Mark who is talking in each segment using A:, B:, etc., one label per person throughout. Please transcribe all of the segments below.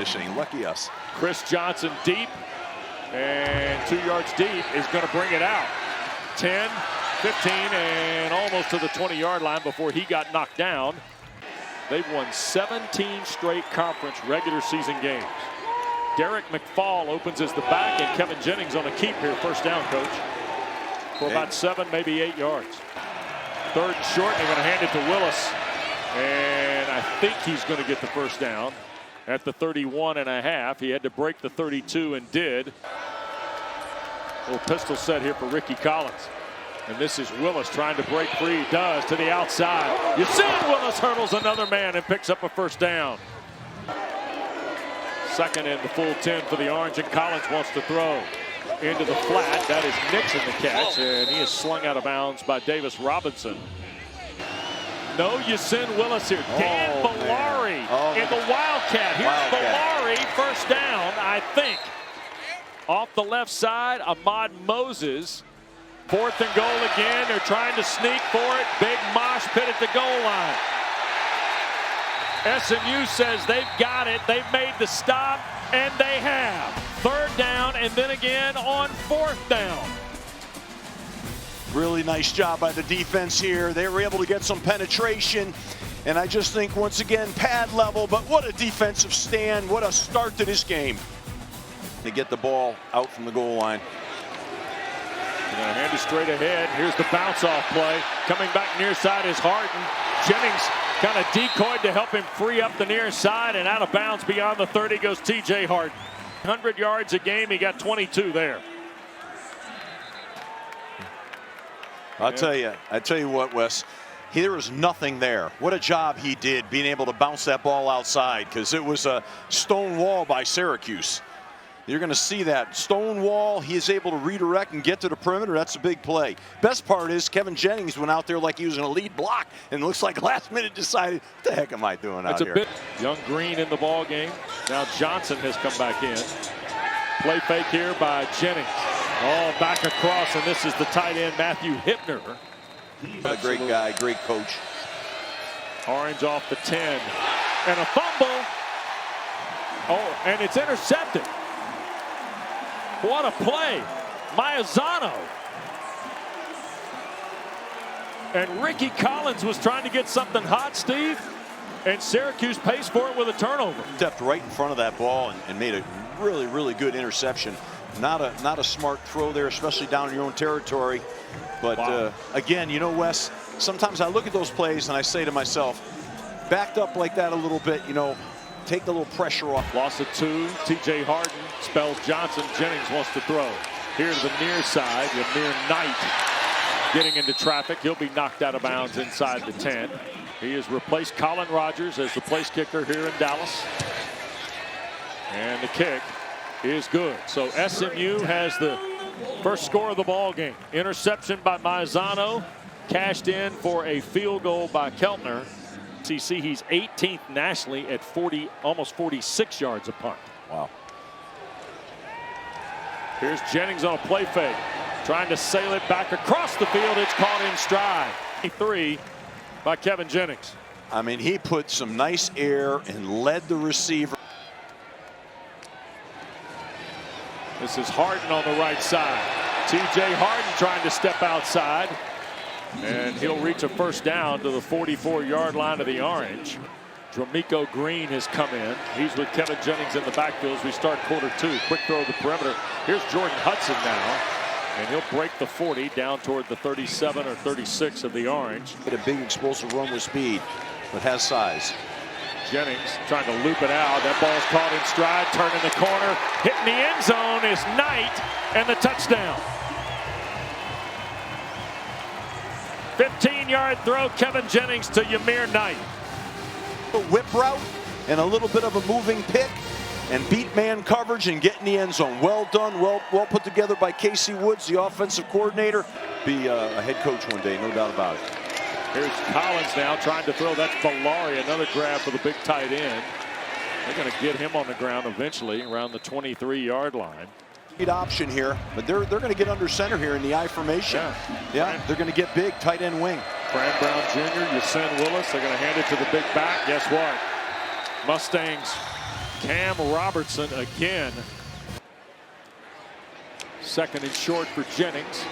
A: conditioning. Lucky us.
B: Chris Johnson deep, and 2 yards deep is going to bring it out. 10, 15, and almost to the 20-yard line before he got knocked down. They've won 17 straight conference regular season games. Derek McFall opens as the back, and Kevin Jennings on a keep here. First down, coach. For about 7, maybe 8 yards. 3rd and short. They're going to hand it to Willis. And I think he's going to get the first down at the 31.5. He had to break the 32 and did. Little pistol set here for Ricky Collins. And this is Willis trying to break free. He does to the outside. You see it, Willis hurdles another man and picks up a first down. 2nd and the full 10 for the Orange, and Collins wants to throw into the flat. That is Nixon the catch, and he is slung out of bounds by Davis Robinson. No, you send Willis here. Dan Bellari in the Wildcat. Here's Bellari, first down, I think. Off the left side, Ahmad Moses. 4th and goal again. They're trying to sneak for it. Big mosh pit at the goal line. SMU says they've got it. They've made the stop, and they have. 3rd down, and then again on 4th down.
C: Really nice job by the defense here. They were able to get some penetration. And I just think, once again, pad level, but what a defensive stand. What a start to this game.
A: They get the ball out from the goal line.
B: They're going to hand it straight ahead. Here's the bounce-off play. Coming back near side is Harden. Jennings kind of decoyed to help him free up the near side, and out of bounds beyond the 30 goes T.J. Harden. 100 yards a game. He got 22 there.
C: I tell you what, Wes, there was nothing there. What a job he did being able to bounce that ball outside, because it was a stone wall by Syracuse. You're going to see that stone wall. He is able to redirect and get to the perimeter. That's a big play. Best part is Kevin Jennings went out there like he was an elite block, and looks like last minute decided, what the heck am I doing out here?
B: Young Green in the ball game. Now Johnson has come back in. Play fake here by Jennings. Oh, back across, and this is the tight end, Matthew Hipner.
C: A great guy, great coach.
B: Orange off the 10. And a fumble. Oh, and it's intercepted. What a play. Maizano. And Ricky Collins was trying to get something hot, Steve. And Syracuse pays for it with a turnover.
C: Stepped right in front of that ball and made a really, really good interception. Not a smart throw there, especially down in your own territory. But again, you know, Wes, sometimes I look at those plays and I say to myself, backed up like that a little bit, you know, take the little pressure off.
B: Loss of 2. T.J. Harden spells Johnson. Jennings wants to throw. Here to the near side. Yamir Knight getting into traffic. He'll be knocked out of bounds inside the 10. He has replaced Colin Rogers as the place kicker here in Dallas. And the kick is good. So SMU has the first score of the ball game. Interception by Maizano. Cashed in for a field goal by Keltner. SEC, he's 18th nationally at almost 46 yards a punt.
C: Wow.
B: Here's Jennings on a play fake, trying to sail it back across the field. It's caught in stride. 3 by Kevin Jennings.
C: I mean, he put some nice air and led the receiver.
B: This is Harden on the right side. T.J. Harden trying to step outside. And he'll reach a first down to the 44-yard line of the Orange. Dramico Green has come in. He's with Kevin Jennings in the backfield as we start quarter 2. Quick throw to the perimeter. Here's Jordan Hudson now. And he'll break the 40 down toward the 37 or 36 of the Orange.
C: Get a big explosive run with speed, but has size.
B: Jennings trying to loop it out. That ball's caught in stride. Turning the corner. Hitting the end zone is Knight. And the touchdown. 15-yard throw, Kevin Jennings to Yamir Knight.
C: A whip route and a little bit of a moving pick and beat man coverage and get in the end zone. Well done, well put together by Casey Woods, the offensive coordinator. Be a head coach one day, no doubt about it.
B: Here's Collins now trying to throw. That's Bellari, another grab for the big tight end. They're going to get him on the ground eventually around the 23-yard line.
C: Option here, but they're going to get under center here in the I formation. Yeah, they're going to get big tight end wing.
B: Fran Brown Jr., Yasin Willis. They're going to hand it to the big back. Guess what? Mustangs Cam Robertson again. Second and short for Jennings.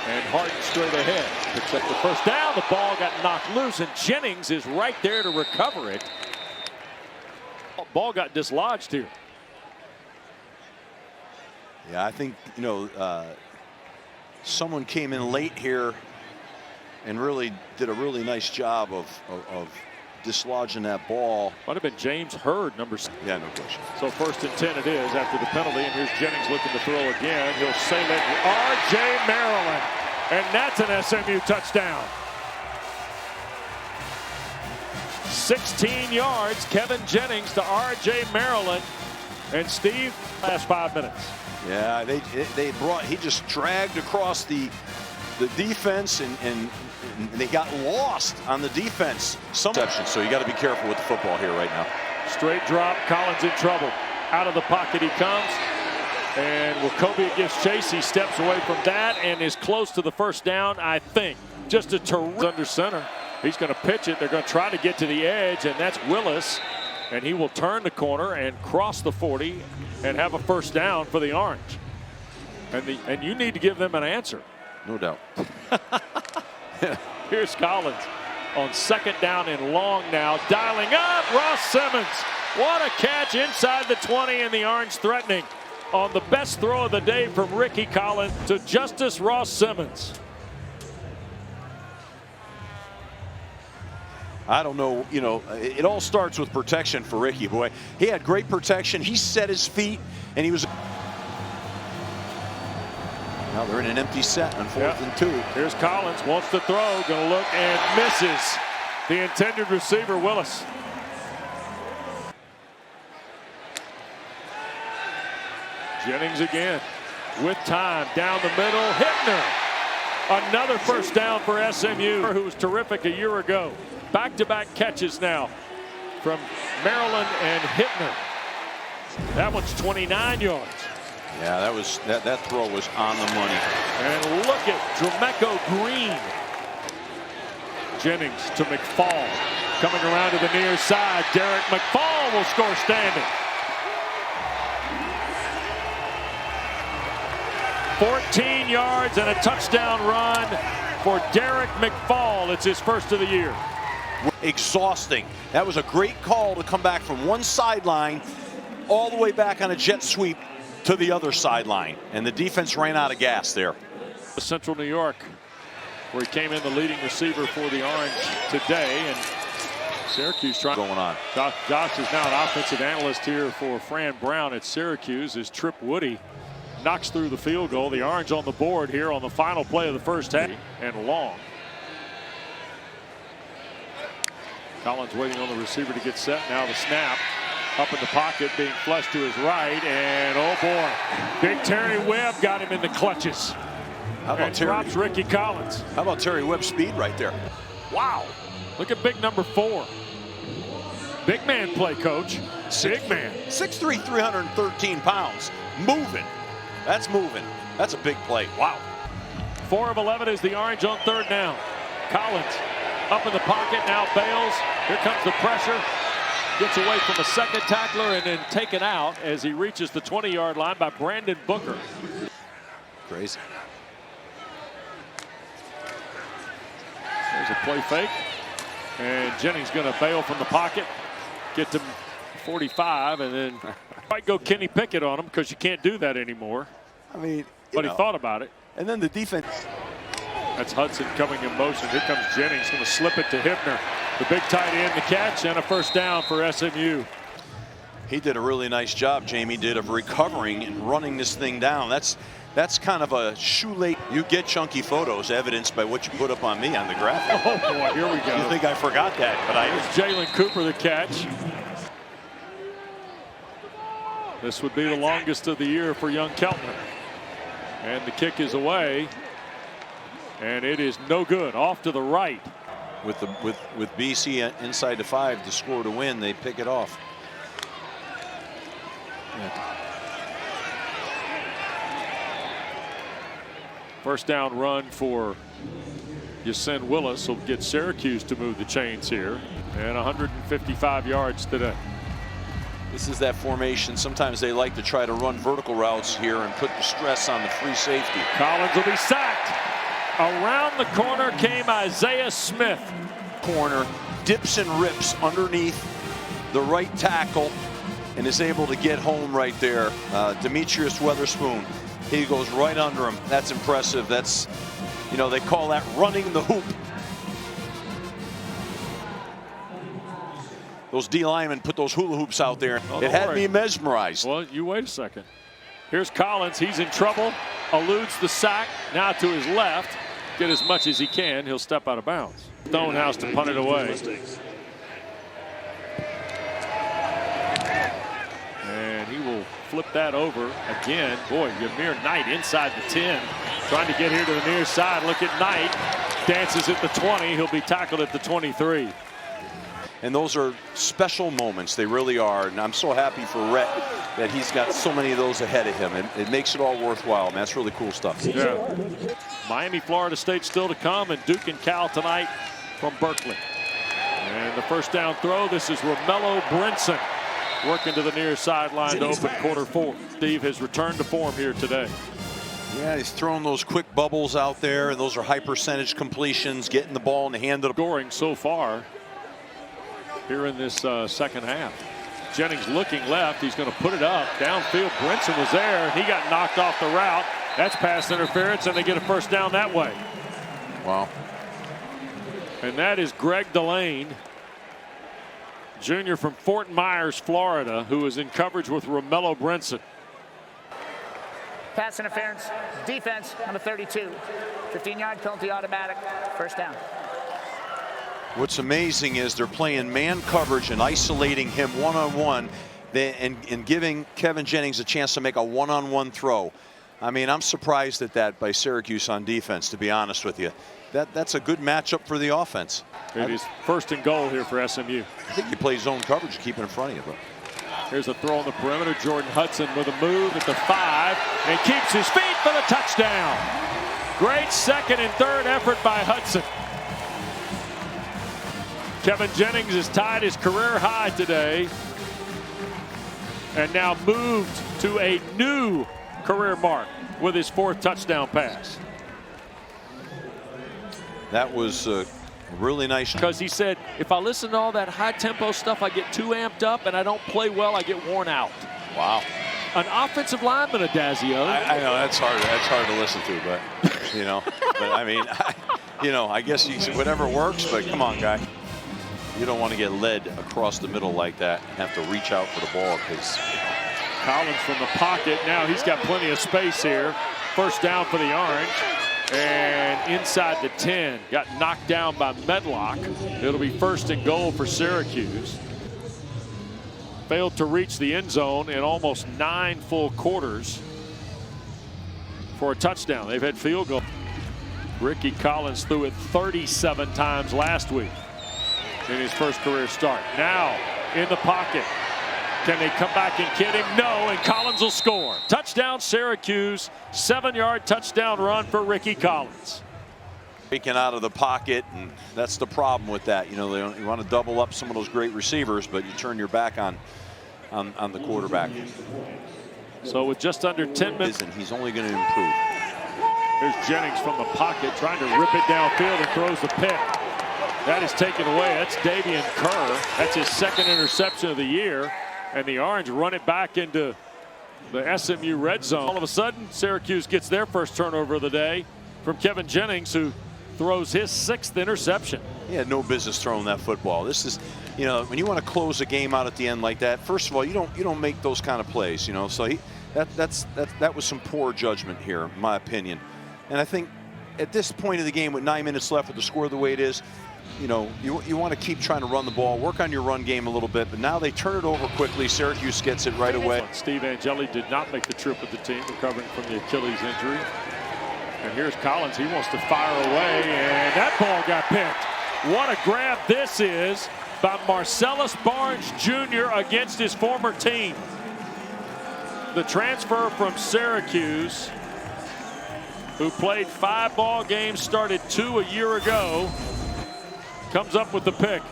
B: And Harden straight ahead. Picks up the first down. The ball got knocked loose, and Jennings is right there to recover it. Ball got dislodged here.
C: Yeah, I think, you know, someone came in late here and really did a really nice job of dislodging that ball.
B: Might have been James Hurd, number 6.
C: Yeah, no question.
B: So 1st and 10 it is after the penalty, and here's Jennings looking to throw again. He'll sail it. R.J. Maryland, and that's an SMU touchdown. 16 yards, Kevin Jennings to R.J. Maryland, and Steve, last 5 minutes.
C: Yeah, he just dragged across the defense, and they got lost on the defense. Some exceptions, so you got to be careful with the football here right now.
B: Straight drop, Collins in trouble. Out of the pocket he comes, and Wachovia gives chase. He steps away from that and is close to the first down, I think. Just a terrific under center. He's going to pitch it. They're going to try to get to the edge, and that's Willis. And he will turn the corner and cross the 40 and have a first down for the Orange. And you need to give them an answer.
C: No doubt.
B: Here's Collins on 2nd down and long now. Dialing up Ross Simmons. What a catch inside the 20, and the Orange threatening on the best throw of the day from Ricky Collins to Justice Ross Simmons.
C: I don't know, you know, it all starts with protection for Ricky, boy. He had great protection. He set his feet, and he was. Now they're in an empty set on 4th and 2.
B: Here's Collins, wants to throw, gonna look and misses the intended receiver, Willis. Jennings again with time down the middle. Hittner, another first down for SMU, who was terrific a year ago. Back-to-back catches now from Maryland and Hittner. That one's 29 yards.
C: Yeah, that throw was on the money.
B: And look at Dremeco Green. Jennings to McFall. Coming around to the near side. Derek McFall will score standing. 14 yards and a touchdown run for Derek McFall. It's his first of the year.
C: Exhausting. That was a great call to come back from one sideline all the way back on a jet sweep to the other sideline, and the defense ran out of gas there.
B: Central New York, where he came in the leading receiver for the Orange today, and Syracuse trying
C: going on.
B: Josh is now an offensive analyst here for Fran Brown at Syracuse as Trip Woody knocks through the field goal. The Orange on the board here on the final play of the first half, and long. Collins waiting on the receiver to get set. Now the snap. Up in the pocket, being flushed to his right, and oh boy, big Terry Webb got him in the clutches.
C: How about Terry?
B: Drops Ricky Collins.
C: How about Terry Webb's speed right there?
B: Wow, look at big number 4. Big man play, coach. Big man.
C: 6'3", 313 pounds. Moving. That's moving. That's a big play. Wow.
B: 4 of 11 is the Orange on 3rd down. Collins up in the pocket, now bails. Here comes the pressure. Gets away from a second tackler and then taken out as he reaches the 20-yard line by Brandon Booker.
C: Crazy.
B: There's a play fake. And Jennings going to bail from the pocket. Get to 45 and then might go Kenny Pickett on him because you can't do that anymore.
C: I mean,
B: but he thought about it.
C: And then the defense.
B: That's Hudson coming in motion. Here comes Jennings, going to slip it to Hittner. The big tight end, the catch, and a first down for SMU.
C: He did a really nice job, Jamie did, of recovering and running this thing down. That's kind of a shoelace. You get chunky photos, evidenced by what you put up on me on the graphic.
B: Oh boy, here we go.
C: You think I forgot that, but I
B: It's Jalen Cooper the catch. This would be the longest of the year for young Keltner. And the kick is away. And it is no good. Off to the right.
C: With BC inside the 5 to score to win, they pick it off. Yeah.
B: First down run for Yasin Willis will get Syracuse to move the chains here. And 155 yards today.
C: This is that formation. Sometimes they like to try to run vertical routes here and put the stress on the free safety.
B: Collins will be sacked. Around the corner came Isaiah Smith.
C: Corner dips and rips underneath the right tackle and is able to get home right there. Demetrius Weatherspoon, he goes right under him. That's impressive. That's, you know, they call that running the hoop. Those D linemen put those hula hoops out there.
B: Oh,
C: it had me mesmerized.
B: Well, you wait a second. Here's Collins. He's in trouble. Eludes the sack. Now to his left. Get as much as he can. He'll step out of bounds. Stonehouse to punt it away. And he will flip that over again. Boy, Yamir Knight inside the 10. Trying to get here to the near side. Look at Knight. Dances at the 20. He'll be tackled at the 23.
C: And those are special moments. They really are. And I'm so happy for Rhett that he's got so many of those ahead of him. It makes it all worthwhile, man. That's really cool stuff.
B: Yeah. Miami, Florida State still to come, and Duke and Cal tonight from Berkeley. And the first down throw, this is Romello Brinson working to the near sideline to open quarter 4. Steve has returned to form here today.
C: Yeah, he's throwing those quick bubbles out there, and those are high percentage completions, getting the ball in the hand of the
B: scoring so far here in this second half. Jennings looking left. He's going to put it up. Downfield, Brinson was there, and he got knocked off the route. That's pass interference, and they get a first down that way.
C: Wow.
B: And that is Greg Delane, junior from Fort Myers, Florida, who is in coverage with Romello Brinson.
D: Pass interference, defense, number 32. 15-yard penalty automatic, first down.
C: What's amazing is they're playing man coverage and isolating him one-on-one and giving Kevin Jennings a chance to make a one-on-one throw. I mean, I'm surprised at that by Syracuse on defense, to be honest with you. That's a good matchup for the offense.
B: It is first and goal here for SMU.
C: I think you play zone coverage to keep it in front of you. But
B: here's a throw on the perimeter. Jordan Hudson with a move at the 5 and keeps his feet for the touchdown. Great second and third effort by Hudson. Kevin Jennings has tied his career high today and now moved to a new career mark with his 4th touchdown pass.
C: that was really nice.
B: Because he said, if I listen to all that high tempo stuff, I get too amped up and I don't play well, I get worn out.
C: Wow.
B: An offensive lineman, Adazio.
C: I know that's hard to listen to, but you know, but I mean, I guess whatever works, but come on, guy. You don't want to get led across the middle like that and have to reach out for the ball, because
B: Collins from the pocket. Now he's got plenty of space here. First down for the Orange. And inside the 10. Got knocked down by Medlock. It'll be first and goal for Syracuse. Failed to reach the end zone in almost 9 full quarters for a touchdown. They've had field goal. Ricky Collins threw it 37 times last week in his first career start. Now in the pocket. Can they come back and kid him? No, and Collins will score. Touchdown Syracuse, 7-yard touchdown run for Ricky Collins.
C: Breaking out of the pocket, and that's the problem with that. You know, you want to double up some of those great receivers, but you turn your back on the quarterback.
B: So with just under 10 minutes.
C: He's only going to improve.
B: Here's Jennings from the pocket trying to rip it downfield and throws the pick. That is taken away. That's Davian Kerr. That's his 2nd interception of the year. And the Orange run it back into the SMU red zone. All of a sudden, Syracuse gets their first turnover of the day from Kevin Jennings, who throws his 6th interception.
C: He had no business throwing that football. This is, you know, when you want to close a game out at the end like that, first of all, you don't make those kind of plays, you know. So that was some poor judgment here, in my opinion. And I think at this point of the game, with 9 minutes left with the score the way it is, you know, you want to keep trying to run the ball, work on your run game a little bit, but now they turn it over quickly. Syracuse gets it right away.
B: Steve Angeli did not make the trip with the team, recovering from the Achilles injury. And here's Collins. He wants to fire away, and that ball got picked. What a grab this is by Marcellus Barnes Jr. against his former team. The transfer from Syracuse, who played 5 ball games, started 2 a year ago, comes up with the pick.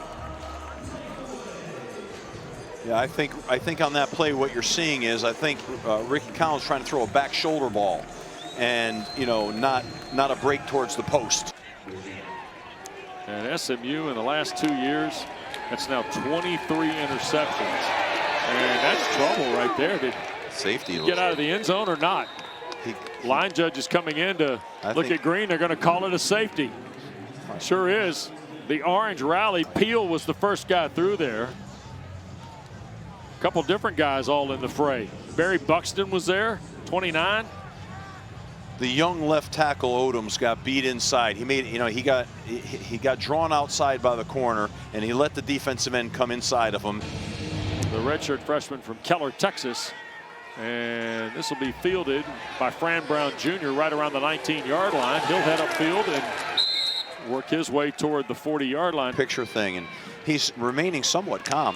C: Yeah, I think on that play what you're seeing is I think Ricky Collins trying to throw a back shoulder ball, and not a break towards the post.
B: And SMU in the last 2 years, that's now 23 interceptions, and that's trouble right there. Did
C: Safety
B: get out of the end zone or not? Line judge is coming in to look at green. They're going to call it a safety. Sure is. The Orange rally. Peel was the first guy through there. A couple different guys all in the fray. Barry Buxton was there, 29.
C: The young left tackle Odoms got beat inside. He made, he got drawn outside by the corner, and he let the defensive end come inside of him.
B: The redshirt freshman from Keller, Texas. And this will be fielded by Fran Brown Jr. right around the 19-yard line. He'll head upfield and work his way toward the 40-yard line.
C: Picture thing, and he's remaining somewhat calm.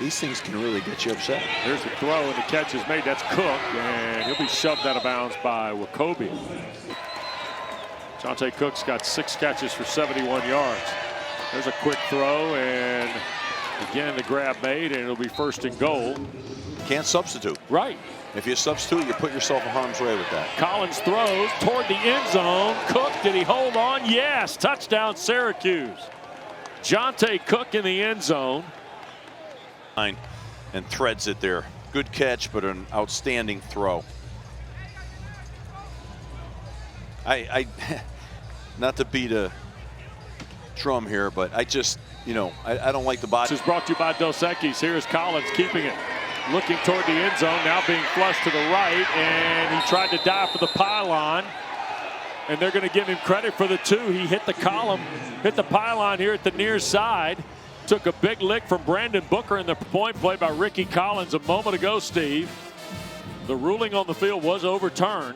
C: These things can really get you upset.
B: Here's the throw, and the catch is made. That's Cook, and he'll be shoved out of bounds by Wachovia. Jonte Cook's got 6 catches for 71 yards. There's a quick throw, and again the grab made, and it'll be 1st and goal.
C: Can't substitute.
B: Right.
C: If you substitute, you put yourself in harm's way with that.
B: Collins throws toward the end zone. Cook, did he hold on? Yes. Touchdown, Syracuse. Jonte Cook in the end zone.
C: And threads it there. Good catch, but an outstanding throw. I not to beat a drum here, but I just, I don't like the body.
B: This is brought to you by Dos Equis. Here's Collins keeping it. Looking toward the end zone, now being flushed to the right, and he tried to dive for the pylon. And they're going to give him credit for the 2. He hit the column, hit the pylon here at the near side. Took a big lick from Brandon Booker in the point play by Ricky Collins a moment ago, Steve. The ruling on the field was overturned.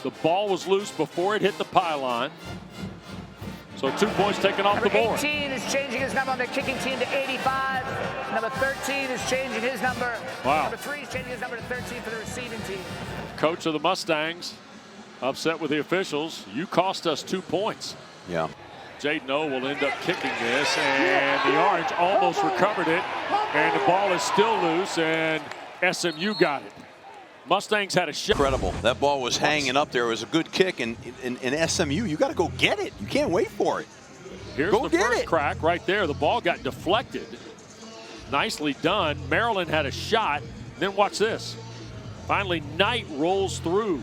B: The ball was loose before it hit the pylon. So 2 points taken off the board.
D: Number 18 is changing his number on the kicking team to 85. Number 13 is changing his number.
B: Wow.
D: Number 3 is changing his number to 13 for the receiving team.
B: Coach of the Mustangs upset with the officials. You cost us 2 points.
C: Yeah.
B: Jaden O will end up kicking this, and the Orange almost recovered it, and the ball is still loose, and SMU got it. Mustangs had a shot.
C: Incredible. That ball was hanging up there. It was a good kick, and in SMU, you got to go get it. You can't wait for it.
B: Here's
C: go
B: the
C: get
B: first
C: it.
B: crack right there. The ball got deflected. Nicely done. Maryland had a shot. Then watch this. Finally, Knight rolls through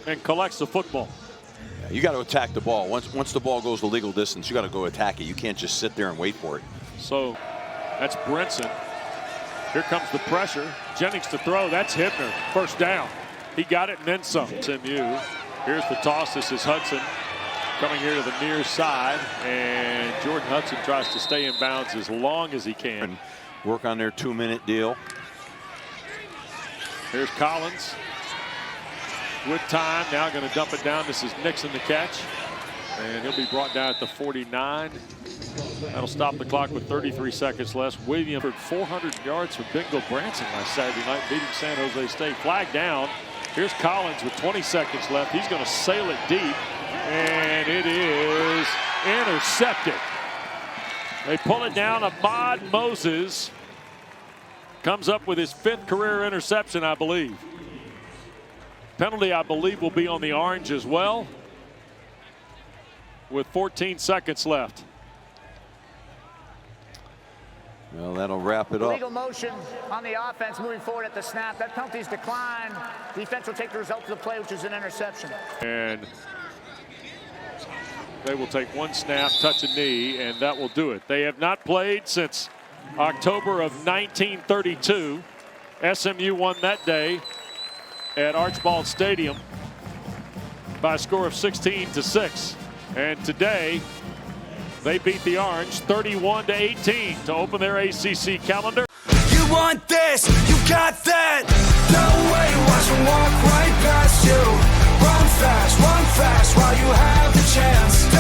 B: and collects the football.
C: You got to attack the ball. Once the ball goes the legal distance, you got to go attack it. You can't just sit there and wait for it.
B: So that's Brinson. Here comes the pressure. Jennings to throw. That's Hibner. 1st down. He got it and then some. SMU. Here's the toss. This is Hudson coming here to the near side, and Jordan Hudson tries to stay in bounds as long as he can.
C: And work on their 2-minute deal.
B: Here's Collins. With time, now going to dump it down. This is Nixon to catch, and he'll be brought down at the 49. That'll stop the clock with 33 seconds left. William for 400 yards for Bingo Branson last Saturday night, beating San Jose State. Flag down. Here's Collins with 20 seconds left. He's going to sail it deep, and it is intercepted. They pull it down. Ahmad Moses comes up with his 5th career interception, I believe. Penalty, I believe, will be on the Orange as well, with 14 seconds left.
C: Well, that'll wrap it up.
D: Legal motion on the offense moving forward at the snap. That penalty's declined. Defense will take the result of the play, which is an interception.
B: And they will take 1 snap, touch a knee, and that will do it. They have not played since October of 1932. SMU won that day at Archbald Stadium by a score of 16-6. And today, they beat the Orange 31-18 to open their ACC calendar.
E: You want this, you got that. No way, watch them walk right past you. Run fast while you have the chance.